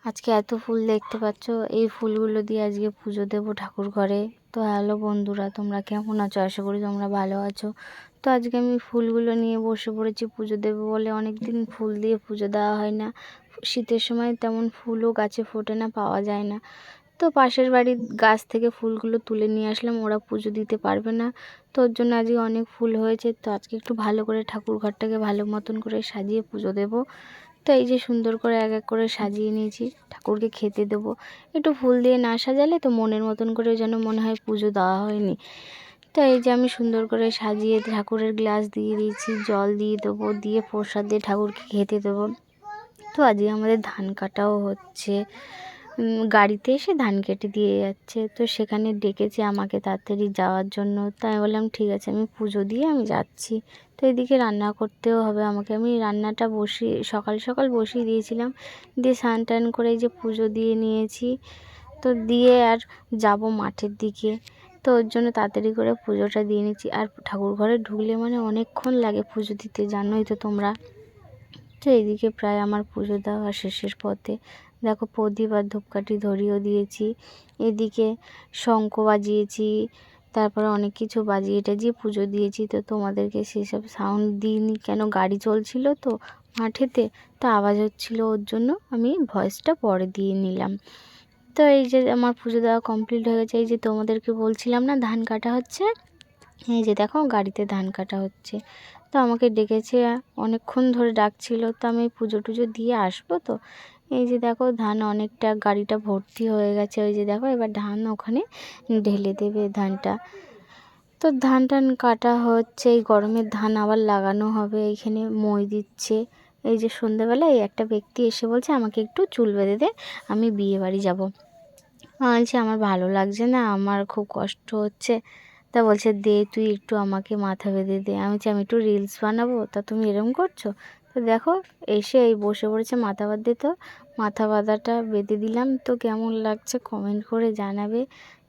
আজকে এত ফুল দেখতে পাচ্ছ, এই ফুলগুলো দিয়ে আজকে পুজো দেবো ঠাকুর ঘরে। তো হ্যালো বন্ধুরা, তোমরা কেমন আছো? আশা করি তোমরা ভালো আছো। তো আজকে আমি ফুলগুলো নিয়ে বসে পড়েছি পুজো দেবো বলে। অনেক দিন ফুল দিয়ে পুজো দেওয়া হয় না। শীতের সময় তেমন ফুলও গাছে ফোটে না, পাওয়া যায় না। তো পাশের বাড়ির গাছ থেকে ফুলগুলো তুলে নিয়ে আসলাম, ওরা পুজো দিতে পারবে না। তো ওর জন্য আজকে অনেক ফুল হয়েছে। তো আজকে একটু ভালো করে ঠাকুর ঘরটাকে ভালো মতন করে সাজিয়ে পুজো দেবো। তো এই যে সুন্দর করে এক এক করে সাজিয়ে নিয়েছি, ঠাকুরকে খেতে দেবো। একটু ফুল দিয়ে না সাজালে তো মনের মতন করে যেন মনে হয় পুজো দেওয়া হয়নি। তো এই যে আমি সুন্দর করে সাজিয়ে ঠাকুরের গ্লাস দিয়ে দিয়েছি, জল দিয়ে দেবো, দিয়ে প্রসাদ দিয়ে ঠাকুরকে খেতে দেবো। তো আজকে আমাদের ধান কাটাও হচ্ছে, গাড়িতে এসে ধান কেটে দিয়ে যাচ্ছে। তো সেখানে ডেকেছে আমাকে তাড়াতাড়ি যাওয়ার জন্য। তাই বললাম ঠিক আছে, আমি পুজো দিয়ে আমি যাচ্ছি। তো এদিকে রান্না করতেও হবে আমাকে। আমি রান্নাটা বসিয়ে সকাল সকাল বসিয়ে দিয়েছিলাম, দিয়ে স্নান টান করে এই যে পুজো দিয়ে নিয়েছি। তো দিয়ে আর যাব মাঠের দিকে। তো ওর জন্য তাড়াতাড়ি করে পুজোটা দিয়ে নিচ্ছি। আর ঠাকুর ঘরে ঢুকলে মানে অনেকক্ষণ লাগে পুজো দিতে, জানোই তো তোমরা। তো এইদিকে প্রায় আমার পুজো দেওয়া শেষের পথে। দেখো প্রদীপ আর ধূপকাঠি ধরিয়েও দিয়েছি, এদিকে শঙ্খ বাজিয়েছি, তারপরে অনেক কিছু বাজিয়ে টাজিয়ে পুজো দিয়েছি। তো তোমাদেরকে সেসব সাউন্ড দিইনি, কেন গাড়ি চলছিল তো মাঠেতে, তো আওয়াজ হচ্ছিলো, ওর জন্য আমি ভয়েসটা পরে দিয়ে নিলাম। তো এই যে আমার পুজো দেওয়া কমপ্লিট হয়ে গেছে। এই যে তোমাদেরকে বলছিলাম না ধান কাটা হচ্ছে, এই যে দেখো গাড়িতে ধান কাটা হচ্ছে। তো আমাকে ডেকেছে, অনেকক্ষণ ধরে ডাকছিল। তো আমি পুজো টুজো দিয়ে আসবো। তো এই যে দেখো ধান অনেকটা, গাড়িটা ভর্তি হয়ে গেছে। ওই যে দেখো এবার ধান ওখানে ঢেলে দেবে ধানটা। তো ধান টান কাটা হচ্ছে, এই গরমের ধান আবার লাগানো হবে। এইখানে মই দিচ্ছে। এই যে সন্ধ্যাবেলায় একটা ব্যক্তি এসে বলছে আমাকে একটু চুল বেঁধে দে, আমি বিয়ে বাড়ি যাবো। বলছি আমার ভালো লাগছে না, আমার খুব কষ্ট হচ্ছে। তা বলছে দে তুই একটু আমাকে মাথা বেঁধে দে। আমি বলছি আমি একটু রিলস বানাবো, তা তুমি এরকম করছো? তো দেখো এসে এই বসে পড়েছে মাথা বাঁধতে। তো মাথা বাঁধাটা বেঁধে দিলাম। তো কেমন লাগছে কমেন্ট করে জানাবে।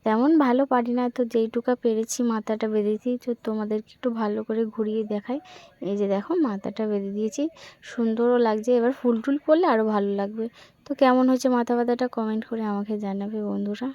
তেমন ভালো পারি না, তো যেইটুকু পেরেছি মাথাটা বেঁধেছি। তো তোমাদেরকে একটু ভালো করে ঘুরিয়ে দেখাই। এই যে দেখো মাথাটা বেঁধে দিয়েছি, সুন্দরও লাগছে। এবার ফুল টুল পরলে আরও ভালো লাগবে। তো কেমন হয়েছে মাথা বাঁধাটা কমেন্ট করে আমাকে জানাবে বন্ধুরা।